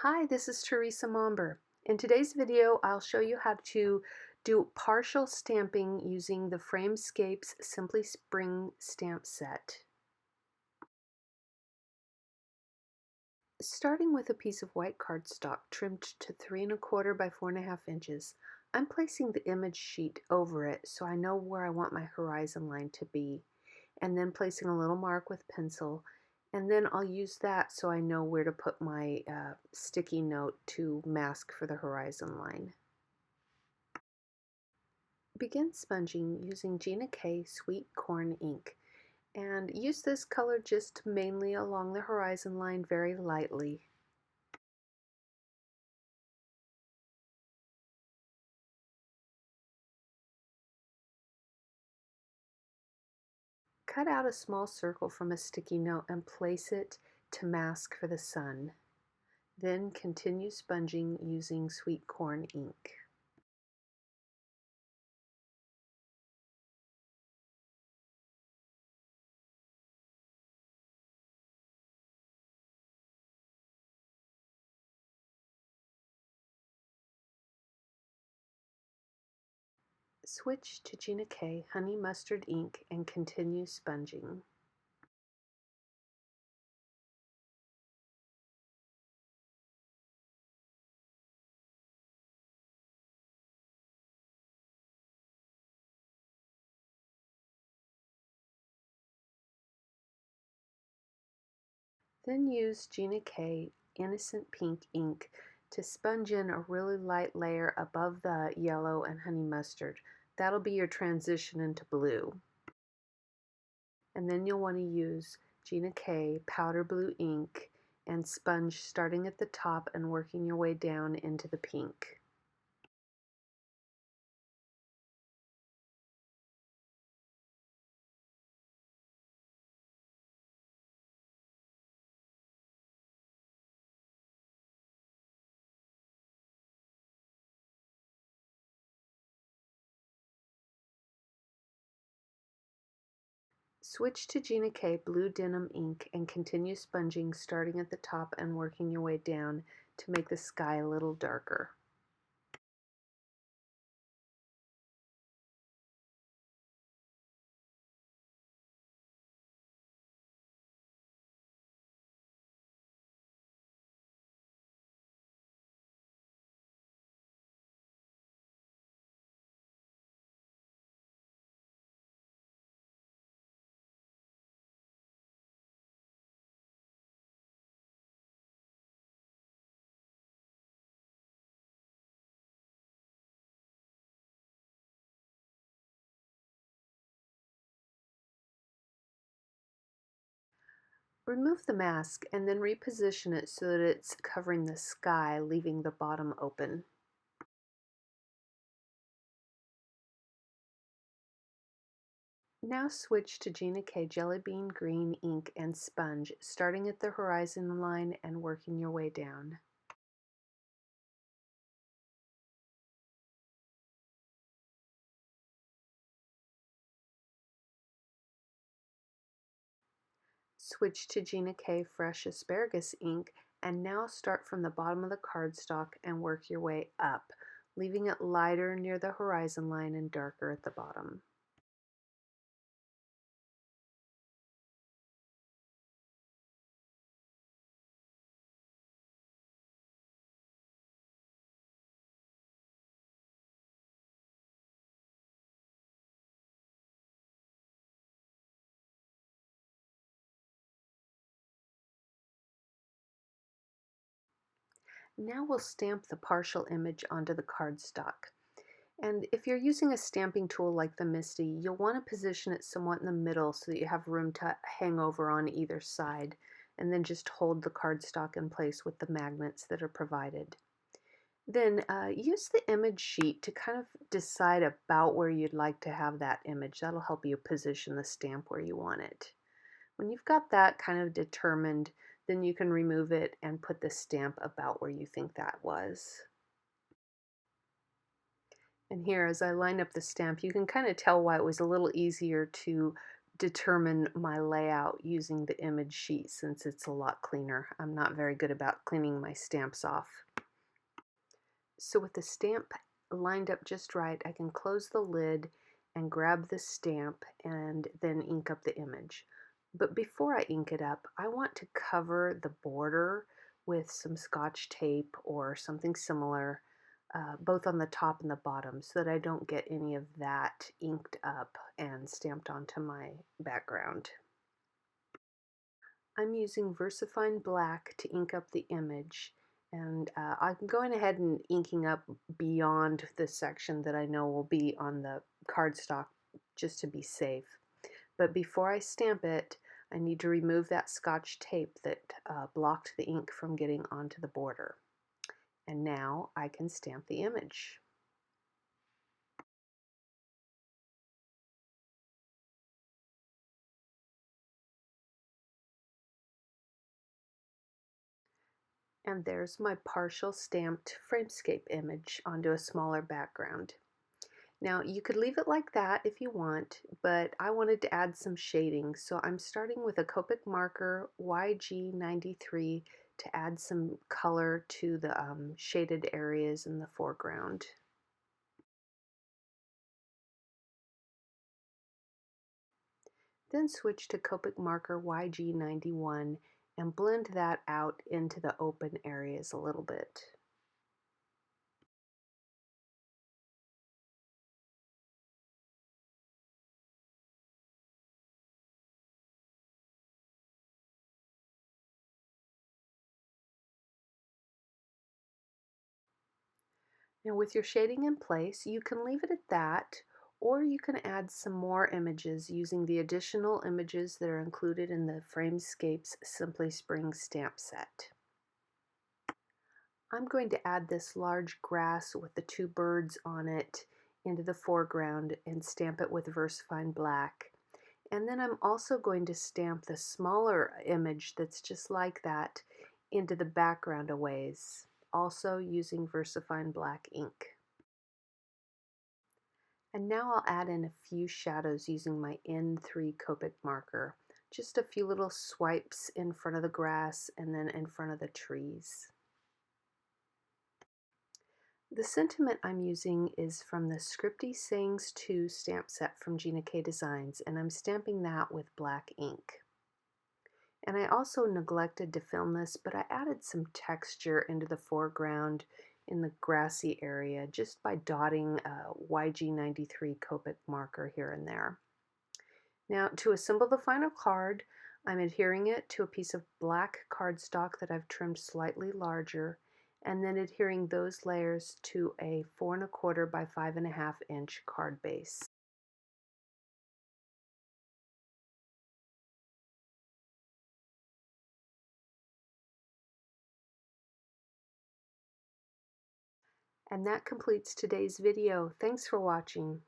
Hi, this is Teresa Momber. In today's video, I'll show you how to do partial stamping using the Framescapes Simply Spring stamp set. Starting with a piece of white cardstock trimmed to 3 1/4 by 4 1/2 inches, I'm placing the image sheet over it so I know where I want my horizon line to be, and then placing a little mark with pencil, and then I'll use that so I know where to put my sticky note to mask for the horizon line. Begin sponging using Gina K Sweet Corn Ink, and use this color just mainly along the horizon line very lightly. Cut out a small circle from a sticky note and place it to mask for the sun. Then continue sponging using Sweet Corn Ink. Switch to Gina K Honey Mustard Ink and continue sponging. Then use Gina K Innocent Pink Ink to sponge in a really light layer above the yellow and honey mustard. That'll be your transition into blue. And then you'll want to use Gina K Powder Blue Ink and sponge starting at the top and working your way down into the pink. Switch to Gina K Blue Denim Ink and continue sponging starting at the top and working your way down to make the sky a little darker. Remove the mask and then reposition it so that it's covering the sky, leaving the bottom open. Now switch to Gina K Jelly Bean Green Ink and sponge, starting at the horizon line and working your way down. Switch to Gina K Fresh Asparagus Ink and now start from the bottom of the cardstock and work your way up, leaving it lighter near the horizon line and darker at the bottom. Now we'll stamp the partial image onto the cardstock. And if you're using a stamping tool like the Misty, you'll want to position it somewhat in the middle so that you have room to hang over on either side, and then just hold the cardstock in place with the magnets that are provided. Then use the image sheet to kind of decide about where you'd like to have that image. That'll help you position the stamp where you want it. When you've got that kind of determined, then you can remove it and put the stamp about where you think that was. And here, as I line up the stamp, you can kind of tell why it was a little easier to determine my layout using the image sheet since it's a lot cleaner. I'm not very good about cleaning my stamps off. So with the stamp lined up just right, I can close the lid and grab the stamp and then ink up the image. But before I ink it up, I want to cover the border with some Scotch tape or something similar, both on the top and the bottom, so that I don't get any of that inked up and stamped onto my background. I'm using Versafine Black to ink up the image, and I'm going ahead and inking up beyond the section that I know will be on the cardstock just to be safe. But before I stamp it, I need to remove that Scotch tape that blocked the ink from getting onto the border. And now I can stamp the image. And there's my partial stamped Framescape image onto a smaller background. Now you could leave it like that if you want, but I wanted to add some shading, so I'm starting with a Copic marker YG93 to add some color to the shaded areas in the foreground. Then switch to Copic marker YG91 and blend that out into the open areas a little bit. Now with your shading in place, you can leave it at that, or you can add some more images using the additional images that are included in the Framescapes Simply Spring stamp set. I'm going to add this large grass with the two birds on it into the foreground and stamp it with Versafine Black. And then I'm also going to stamp the smaller image that's just like that into the background a ways, also using Versafine Black ink. And now I'll add in a few shadows using my N3 Copic marker. Just a few little swipes in front of the grass and then in front of the trees. The sentiment I'm using is from the Scripty Sayings 2 stamp set from Gina K Designs, and I'm stamping that with black ink. And I also neglected to film this, but I added some texture into the foreground in the grassy area just by dotting a YG93 Copic marker here and there. Now to assemble the final card, I'm adhering it to a piece of black cardstock that I've trimmed slightly larger, and then adhering those layers to a 4 1/4 by 5 1/2 inch card base. And that completes today's video. Thanks for watching.